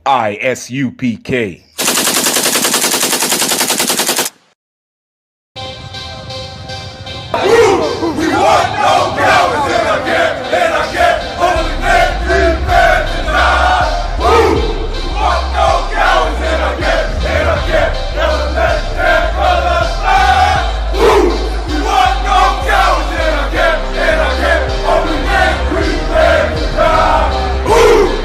ISUPK. We want no cowards in our camp, in our camp. Only men, free men to die. Woo! We want no cowards in our camp, in our camp. Never let their brothers slide. Woo! We want no cowards in our camp, in our camp. Only men, free men to die. Woo!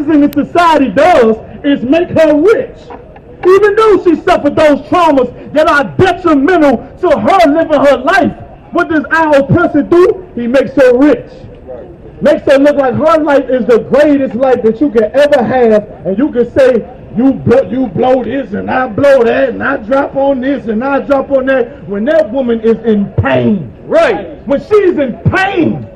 In the society does is make her rich. Even though she suffered those traumas that are detrimental to her living her life, what does our person do? He makes her rich. Makes her look like her life is the greatest life that you can ever have, and you can say, you blow this and I blow that and I drop on this and I drop on that, when that woman is in pain. Right. When she's in pain,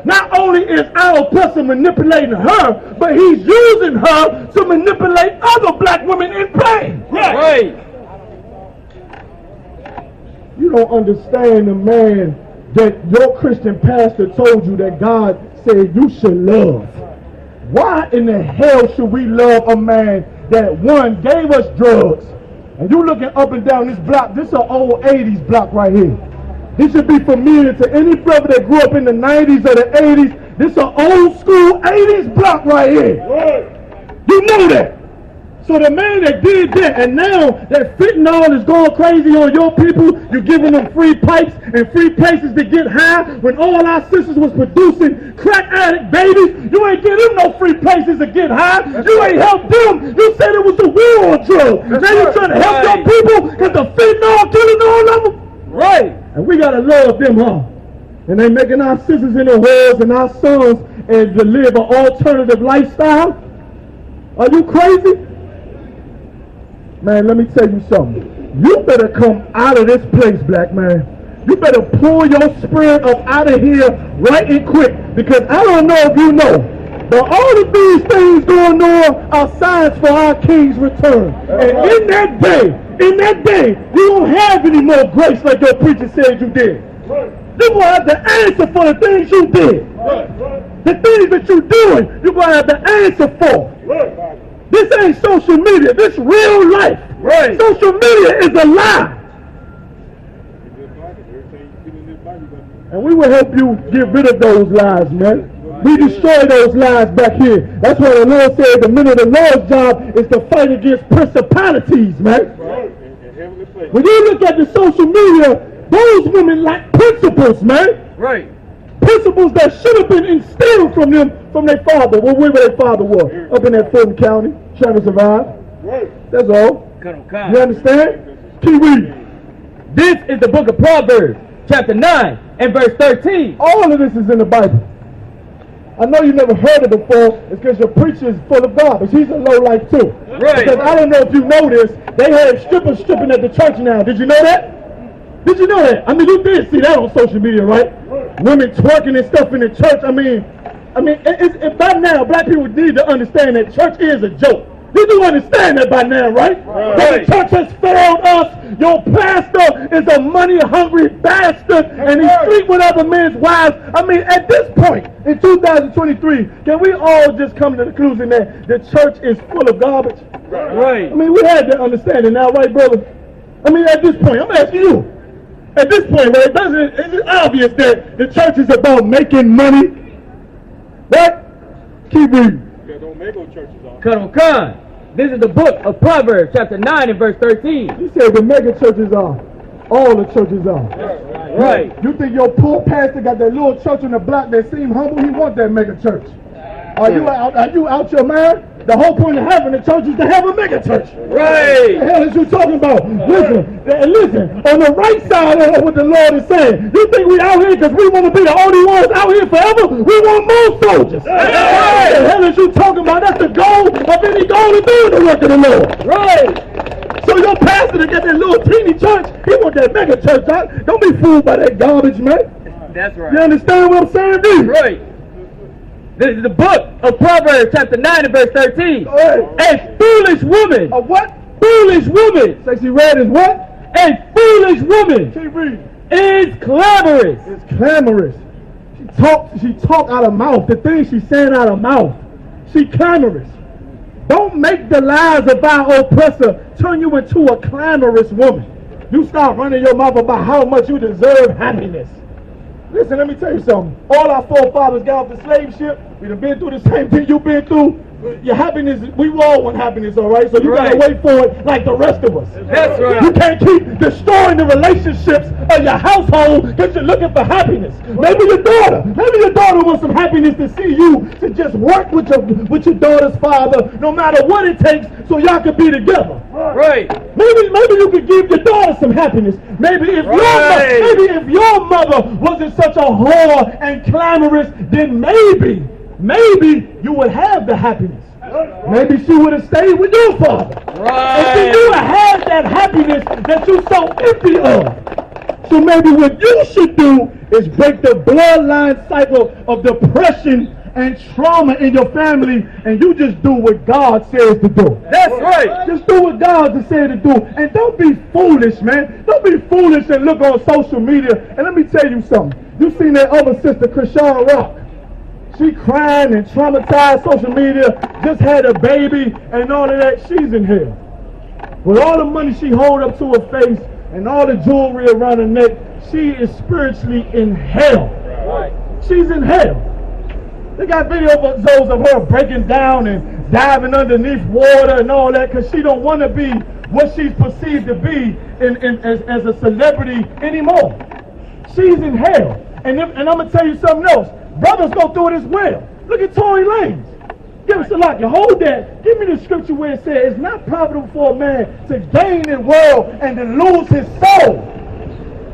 not only is our person manipulating her, but he's using her to manipulate other black women in pain. Right. You don't understand the man that your Christian pastor told you that God said you should love. Why in the hell should we love a man that, one, gave us drugs? And you looking up and down this block, this is an old 80s block right here. This should be familiar to any brother that grew up in the 90s or the 80s. This is an old school 80s block right here. Right. You know that. So the man that did that, and now that fentanyl is going crazy on your people, you're giving them free pipes and free places to get high, when all our sisters was producing crack addict babies, you ain't giving them no free places to get high. You ain't helped them. You said it was the war on drugs. Now you're trying to help your people because the fentanyl killing all of them? Right. And we got to love them, huh? And they making our sisters into whores and our sons and to live an alternative lifestyle? Are you crazy? Man, let me tell you something. You better come out of this place, black man. You better pull your spirit up out of here right and quick. Because I don't know if you know, but all of these things going on are signs for our King's return. And in that day, you don't have any more grace like your preacher said you did. You're going to have to answer for the things you did. The things that you're doing, you're going to have to answer for. This ain't social media. This real life. Social media is a lie. And we will help you get rid of those lies, man. We destroy those lies back here. That's why the Lord said the men of the Lord's job is to fight against principalities, man. When you look at the social media, those women lack principles, man. Right. Principles that should have been instilled from them, from their father. Well, where their father was? Up in that Fulton County, trying to survive. Right. That's all. You understand? Keep reading. This is the book of Proverbs, chapter 9 and verse 13. All of this is in the Bible. I know you never heard it before. It's because your preacher is full of garbage. He's a low life too. Right. Because I don't know if you know this, they have strippers stripping at the church now. Did you know that? Did you know that? I mean, you did see that on social media, right? Women twerking and stuff in the church. I mean, by now, black people need to understand that church is a joke. You do understand that by now, right? That the church has failed us. Your pastor is a money-hungry bastard, and he sleep with other men's wives. I mean, at this point, in 2023, can we all just come to the conclusion that the church is full of garbage? Right. I mean, we had that understanding now, right, brother? I mean, at this point, I'm asking you. At this point, right, it's obvious that the church is about making money. Right? Keep reading. Yeah, don't make no churches on. Come. This is the book of Proverbs, chapter 9 and verse 13. You said the mega churches are. All the churches are. Right. You think your poor pastor got that little church on the block that seem humble? He want that mega church. Are you out your mind? The whole point of having a church is to have a mega church. Right. What the hell is you talking about? Listen, on the right side of what the Lord is saying, you think we out here because we want to be the only ones out here forever? We want more soldiers. What the hell is you talking about? That's the goal of any goal to do the work of the Lord. Right. So your pastor that got that little teeny church, he want that mega church. Don't be fooled by that garbage, man. That's right. You understand what I'm saying, dude? Right. This is the book of Proverbs, chapter 9 and verse 13. A foolish woman. A what? Foolish woman. Sexy Red is what? A foolish woman Keep reading. is clamorous. It's clamorous. She talk out of mouth. The things she's saying out of mouth. She clamorous. Don't make the lies of our oppressor turn you into a clamorous woman. You start running your mouth about how much you deserve happiness. Listen, let me tell you something. All our forefathers got off the slave ship. We done been through the same thing you've been through. Your happiness, we all want happiness, all right? So you gotta wait for it like the rest of us. That's right. You can't keep destroying the relationships of your household because you're looking for happiness. Maybe your daughter wants some happiness to see you to just work with your daughter's father, no matter what it takes, so y'all can be together. Right. Maybe you could give your daughter some happiness. Maybe if your mother wasn't such a whore and clamorous, then maybe you would have the happiness. Maybe she would have stayed with your father. Right. And then you would have that happiness that you're so empty of. So maybe what you should do is break the bloodline cycle of depression and trauma in your family, and you just do what God says to do. That's right. Just do what God says to do. And don't be foolish, man. Don't be foolish and look on social media. And let me tell you something. You seen that other sister, Krishan Rock. She crying and traumatized, social media, just had a baby and all of that. She's in hell. With all the money she hold up to her face and all the jewelry around her neck, she is spiritually in hell. Right. She's in hell. They got videos of her breaking down and diving underneath water and all that because she don't want to be what she's perceived to be as a celebrity anymore. She's in hell. And I'm going to tell you something else. Brothers go through it as well. Look at Tory Lanez. Give us a lot. You hold that. Give me the scripture where it says it's not profitable for a man to gain the world and to lose his soul.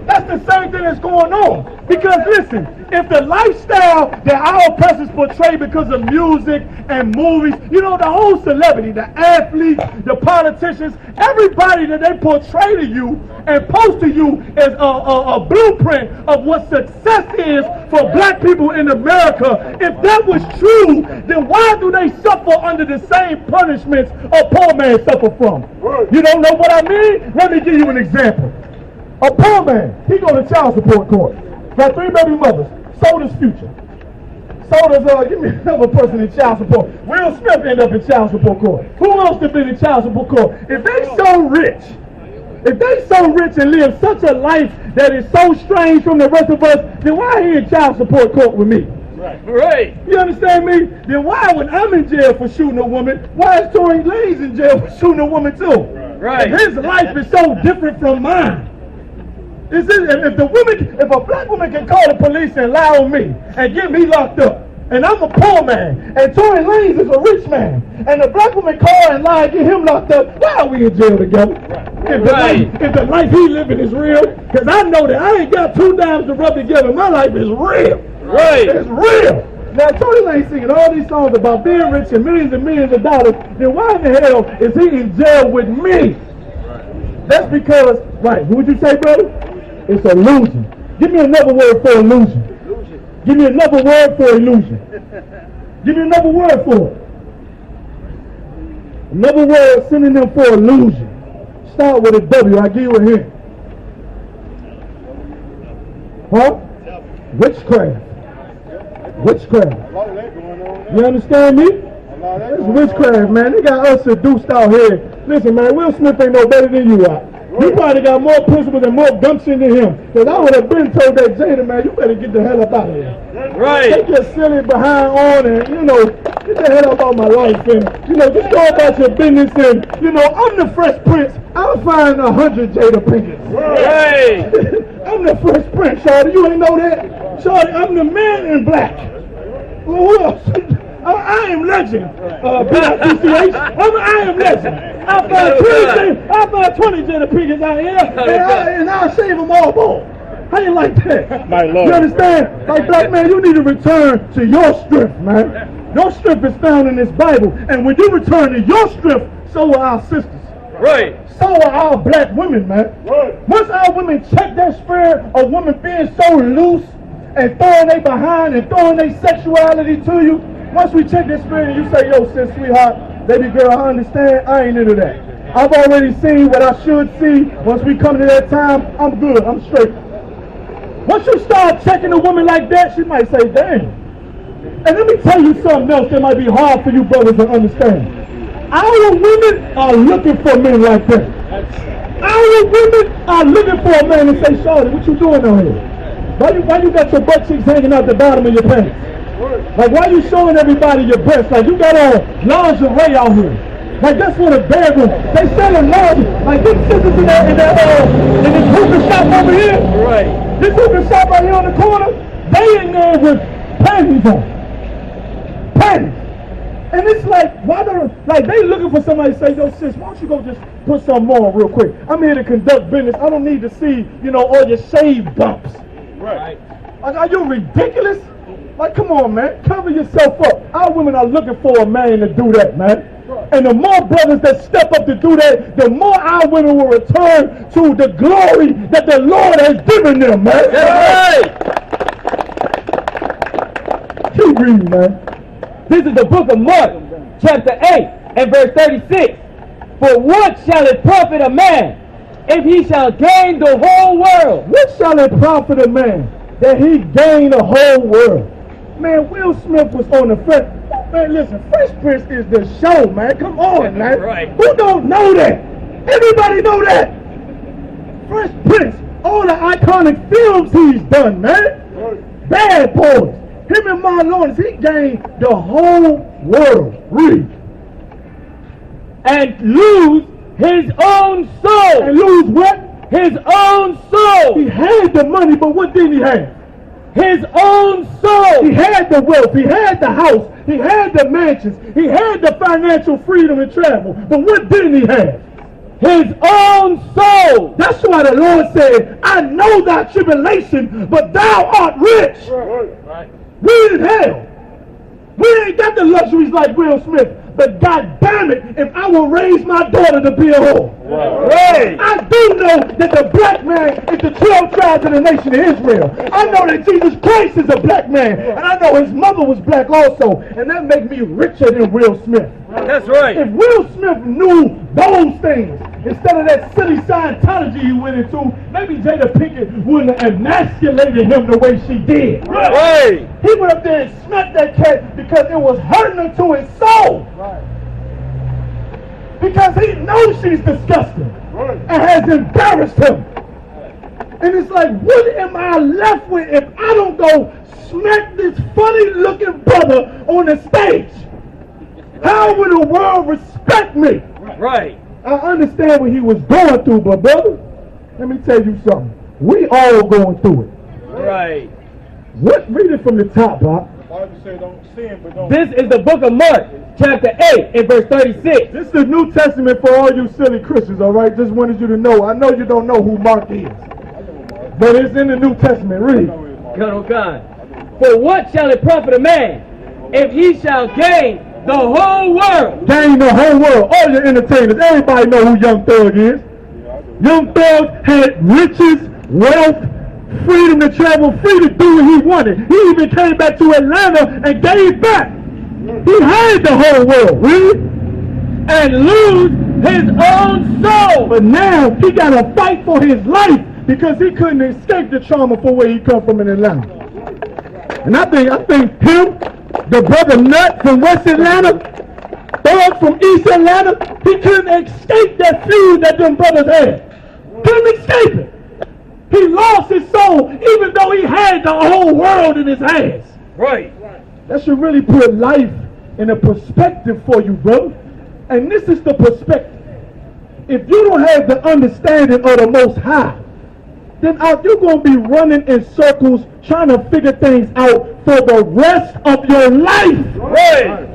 That's the same thing that's going on. Because listen, if the lifestyle that our oppressors portray because of music and movies, you know, the whole celebrity, the athletes, the politicians, everybody that they portray to you and post to you as a blueprint of what success is for black people in America, if that was true, then why do they suffer under the same punishments a poor man suffer from? You don't know what I mean? Let me give you an example. A poor man, he go to child support court. Got 3 baby mothers, sold his future. Sold his, give me another person in child support. Will Smith ended up in child support court. Who else have been in child support court? If they so rich and live such a life that is so strange from the rest of us, then why are he in child support court with me? Right. You understand me? Then why, when I'm in jail for shooting a woman, why is Tory Lanez in jail for shooting a woman too? Right. His life is so different from mine. If a black woman can call the police and lie on me and get me locked up, and I'm a poor man, and Tory Lanez is a rich man, and the black woman call and lie and get him locked up, why are we in jail together? Right. If the life he living is real, because I know that I ain't got 2 dimes to rub together, my life is real. Right. It's real. Now Tory Lanez singing all these songs about being rich and millions of dollars, then why in the hell is he in jail with me? That's because, right, what would you say, brother? It's illusion. Give me another word for illusion. Give me another word for illusion. Give me another word for it. Another word synonym for illusion. Start with a W. I'll give you a hint. Huh? Witchcraft. You understand me? It's witchcraft, man. They got us seduced out here. Listen, man, Will Smith ain't no better than you are. You probably got more principles and more gumption than him. Because I would have been told that Jada, man, you better get the hell up out of here. Right. Take your silly behind on and, get the hell up out of my life. And, just go about your business. And, I'm the Fresh Prince. I'll find 100 Jada Pinkett's. Right. I'm the Fresh Prince, Shawty. You ain't know that? Shawty, I'm the man in black. Well, who else? I am legend. PCH. I am legend. I found 20 Jenna Pickens out here, and I'll shave them all bald. How you like that? My Lord. You understand? Like, black man, you need to return to your strength, man. Your strength is found in this Bible. And when you return to your strength, so are our sisters. Right. So are our black women, man. Right. Once our women check that spirit of women being so loose and throwing they behind and throwing their sexuality to you, once we check that spirit and you say, yo, sis, sweetheart, baby girl, I understand, I ain't into that. I've already seen what I should see. Once we come to that time, I'm good, I'm straight. Once you start checking a woman like that, she might say, damn. And let me tell you something else that might be hard for you brothers to understand. Our women are looking for men like that. Our women are looking for a man and say, Shawty, what you doing out here? Why you got your butt cheeks hanging out the bottom of your pants? Like, why you showing everybody your breasts? Like, you got on lingerie out here. Like, that's what a bedroom. They selling lingerie. Like, these sisters in this hookah shop over here. Right. This hookah shop right here on the corner, they in there with panties on. Panties. And it's like, they looking for somebody to say, yo, sis, why don't you go just put something on real quick? I'm here to conduct business. I don't need to see, all your shave bumps. Right. Like, are you ridiculous? Like, come on, man. Cover yourself up. Our women are looking for a man to do that, man. And the more brothers that step up to do that, the more our women will return to the glory that the Lord has given them, man. That's right. Keep reading, man. This is the book of Mark, chapter 8, and verse 36. For what shall it profit a man if he shall gain the whole world? What shall it profit a man that he gain the whole world? Man, Will Smith was on the front. Man, listen, Fresh Prince is the show, man. Come on, man. Right. Who don't know that? Everybody know that. Fresh Prince, all the iconic films he's done, man. Right. Bad Boys. Him and Marlon, he gained the whole world. Read. And lose his own soul. And lose what? His own soul. He had the money, but what didn't he have? His own soul. He had the wealth, he had the house, he had the mansions, he had the financial freedom and travel, but what didn't he have? His own soul. That's why the Lord said, I know thy tribulation, but thou art rich. Right. We in hell. We ain't got the luxuries like Will Smith. But God damn it, if I will raise my daughter to be a whore. Right. I do know that the black man is the 12 tribes of the nation of Israel. I know that Jesus Christ is a black man. And I know his mother was black also. And that makes me richer than Will Smith. That's right. If Will Smith knew those things, instead of that silly Scientology he went into, maybe Jada Pinkett wouldn't have emasculated him the way she did. Right. He went up there and smacked that cat because it was hurting her to his soul. Because he knows she's disgusting and has embarrassed him. And it's like, what am I left with if I don't go smack this funny looking brother on the stage? How would the world respect me? Right. I understand what he was going through, but brother, let me tell you something. We all going through it. Right. Read it from the top, Bob. Bible say don't sin, but don't. This is the book of Mark, chapter 8, and verse 36. This is the New Testament for all you silly Christians, all right? Just wanted you to know. I know you don't know who Mark is. But it's in the New Testament. Read. God. For what shall it profit a man if he shall gain the whole world? Gain the whole world. All your entertainers. Everybody know who Young Thug is. Young Thug had riches, wealth, freedom to travel, free to do what he wanted. He even came back to Atlanta and gave back. He had the whole world, really, and lose his own soul. But now he got to fight for his life because he couldn't escape the trauma from where he come from in Atlanta. And I think him, the brother Nut from West Atlanta, Thug from East Atlanta, he couldn't escape that feud that them brothers had. Couldn't escape it. He lost his soul even though he had the whole world in his hands. Right. That should really put life in a perspective for you, brother. And this is the perspective. If you don't have the understanding of the Most High, then you're going to be running in circles trying to figure things out for the rest of your life. Right.